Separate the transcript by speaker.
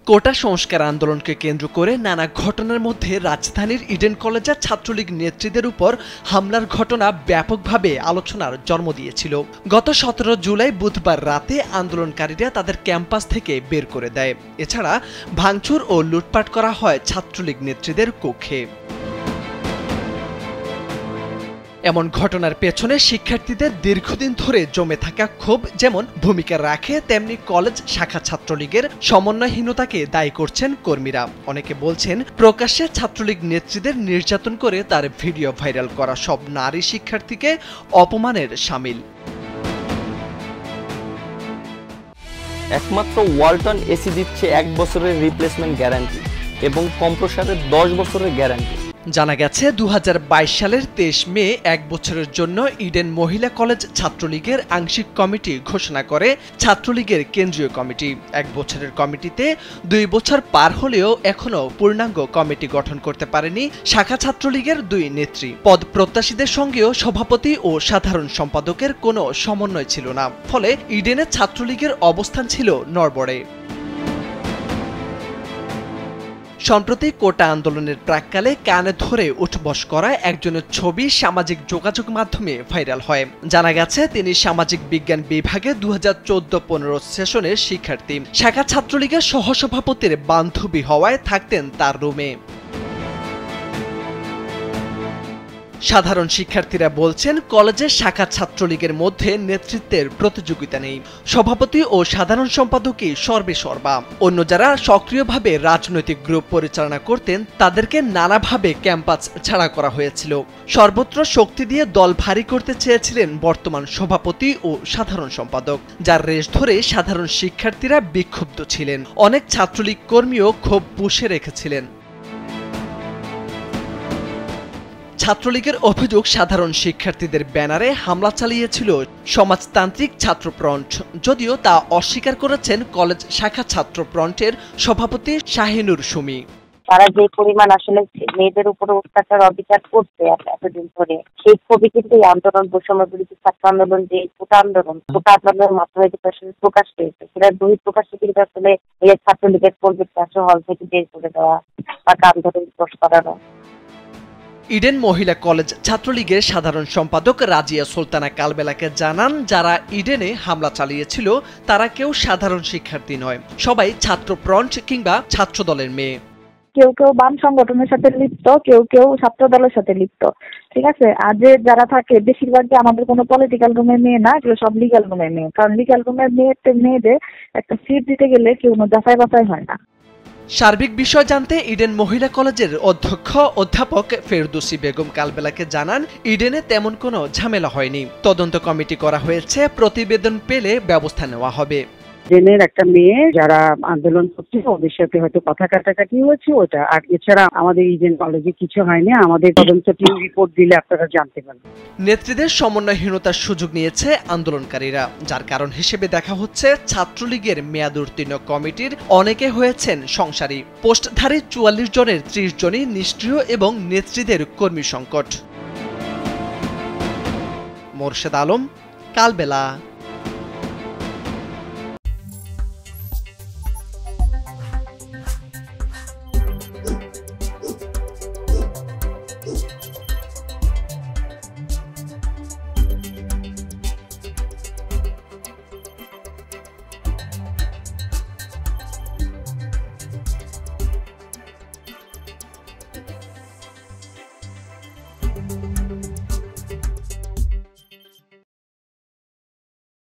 Speaker 1: কোটা সংস্কার আন্দোলনকে কেন্দ্র করে নানা ঘটনার মধ্যে রাজধানীর ইডেন কলেজের ছাত্রলীগ নেত্রীদের উপর হামলার ঘটনা ব্যাপকভাবে আলোচনার জন্ম দিয়েছিল। গত 17 জুলাই বুধবার রাতে আন্দোলনকারীরা তাদের ক্যাম্পাস থেকে বের করে দেয়। এছাড়া ভাঙচুর ও লুটপাট করা হয় ছাত্রলীগ নেত্রীদের কক্ষে। এমন ঘটনার পেছনে শিক্ষার্থীদের দীর্ঘদিন ধরে জমে থাকা ক্ষোভ যেমন ভূমিকা রাখে, তেমনি কলেজ শাখা ছাত্রলীগের সমন্বয়হীনতাকে দায়ী করছেন কর্মীরা। অনেকে বলছেন, প্রকাশ্যে ছাত্রলীগ নেত্রীদের নির্যাতন করে তার ভিডিও ভাইরাল করা সব নারী শিক্ষার্থীকে অপমানের শামিল।
Speaker 2: একমাত্র ওয়ালটন এসি দিচ্ছে 1 বছরের রিপ্লেসমেন্ট গ্যারান্টি এবং কম্প্রেসারের 10 বছরের গ্যারান্টি।
Speaker 1: জানা গেছে 2022 সালের 23 মে 1 বছরের জন্য ইডেন মহিলা কলেজ ছাত্রলীগের আংশিক কমিটি ঘোষণা করে ছাত্রলীগের কেন্দ্রীয় কমিটি। 1 বছরের কমিটিতে 2 বছর পার হলেও এখনো পূর্ণাঙ্গ কমিটি গঠন করতে পারেনি শাখা ছাত্রলীগের 2 নেত্রী। পদ প্রত্যাশীদের সঙ্গেও সভাপতি ও সাধারণ সম্পাদকের কোনো সমন্বয় ছিল না, ফলে ইডেনে ছাত্রলীগের অবস্থান ছিল নড়বড়ে। সম্প্রতি কোটা আন্দোলনের প্রাক্কালে কানে ধরে উঠবস করা একজনের ছবি সামাজিক যোগাযোগ মাধ্যমে ভাইরাল হয়। জানা গেছে তিনি সামাজিক বিজ্ঞান বিভাগে 2014-15 সেশনের শিক্ষার্থী। শাখা ছাত্রলীগের সহসভাপতির বান্ধবী হওয়ায় থাকতেন তার রুমে। সাধারণ শিক্ষার্থীরা বলছেন, কলেজের শাখা ছাত্রলীগের মধ্যে নেতৃত্বের প্রতিযোগিতা নেই। সভাপতি ও সাধারণ সম্পাদকই সর্বেসর্বা। অন্য যারা সক্রিয়ভাবে রাজনৈতিক গ্রুপ পরিচালনা করতেন তাদেরকে নানাভাবে ক্যাম্পাস ছাড়া করা হয়েছিল। সর্বত্র শক্তি দিয়ে দল ভারী করতে চেয়েছিলেন বর্তমান সভাপতি ও সাধারণ সম্পাদক, যার রেশ ধরে সাধারণ শিক্ষার্থীরা বিক্ষুব্ধ ছিলেন। অনেক ছাত্রলীগ কর্মীও ক্ষোভ পুষে রেখেছিলেন। ছাত্রলীগের অভিযোগ, সাধারণ শিক্ষার্থীদের ব্যানারে হামলা চালিয়েছিল সমাজতান্ত্রিক ছাত্রফ্রন্ট, যদিও তা অস্বীকার করেছেন কলেজ শাখা ছাত্রফ্রন্টের সভাপতি শাহিনুর সুমি।
Speaker 3: তারা যে পরিমাণ আসলে মেয়েদের উপরে অত্যাচার অবিচার করছে এতদিন ধরে, সেই ছবি কিন্তু এই আন্দোলন, বৈষম্য বিরোধী ছাত্র আন্দোলন, যে কোটা আন্দোলনের মাধ্যমে প্রকাশ পেয়েছে, সেটা বহিঃপ্রকাশে কিন্তু আসলে এই ছাত্রলীগের কর্মীকে হল থেকে বের করে দেওয়া বা কান ধরে প্রশ্ন করানো।
Speaker 1: ইডেন মহিলা কলেজ ছাত্রলীগের সাধারণ সম্পাদক রাজিয়া সুলতানা কালবেলাকে জানান, যারা ইডেনে হামলা চালিয়েছিল তারা কেউ সাধারণ শিক্ষার্থী নয়, সবাই ছাত্রফ্রন্ট কিংবা ছাত্রদলের মেয়ে।
Speaker 4: কেউ কেউ বাম সংগঠনের সাথে লিপ্ত, কেউ কেউ ছাত্র দলের সাথে লিপ্ত, ঠিক আছে। আর যারা থাকে বেশিরভাগই আমাদের কোনো পলিটিক্যাল রুমের মেয়ে না, এগুলো সব লিগ্যাল রুমের মেয়ে। কারণ লিগ্যাল রুমের মেয়েদের একটা সিট দিতে গেলে কেউ যাচাই বাছাই হয় না।
Speaker 1: সার্বিক বিষয় জানতে ইডেন মহিলা কলেজের অধ্যক্ষ অধ্যাপক ফেরদৌসী বেগম কালবেলাকে জানান, ইডেনে তেমন কোনো ঝামেলা হয়নি। তদন্ত কমিটি করা হয়েছে, প্রতিবেদন পেলে ব্যবস্থা নেওয়া হবে।
Speaker 5: জেনের একটা মেয়ে যারা আন্দোলন করছিল ওদের সাথে হয়তো কথা কাটাকাটি হয়েছে ওটা, আর এছাড়া আমাদের ইডেন কলেজে কিছু হয়নি। আমাদের তদন্ত টিম রিপোর্ট দিলে আপনারা জানতে পারবেন।
Speaker 1: নেত্রীদের সমন্বয়হীনতার সুযোগ নিয়েছে আন্দোলনকারীরা, যার কারণ হিসেবে দেখা হচ্ছে ছাত্রলীগের মেয়াদোত্তীর্ণ কমিটির অনেকে হয়েছেন সংসারী। পোস্টধারী 44 জনের 30 জনই নিষ্ক্রিয় এবং নেত্রীদের কর্মী সংকট। মোরশেদ আলম, কালবেলা।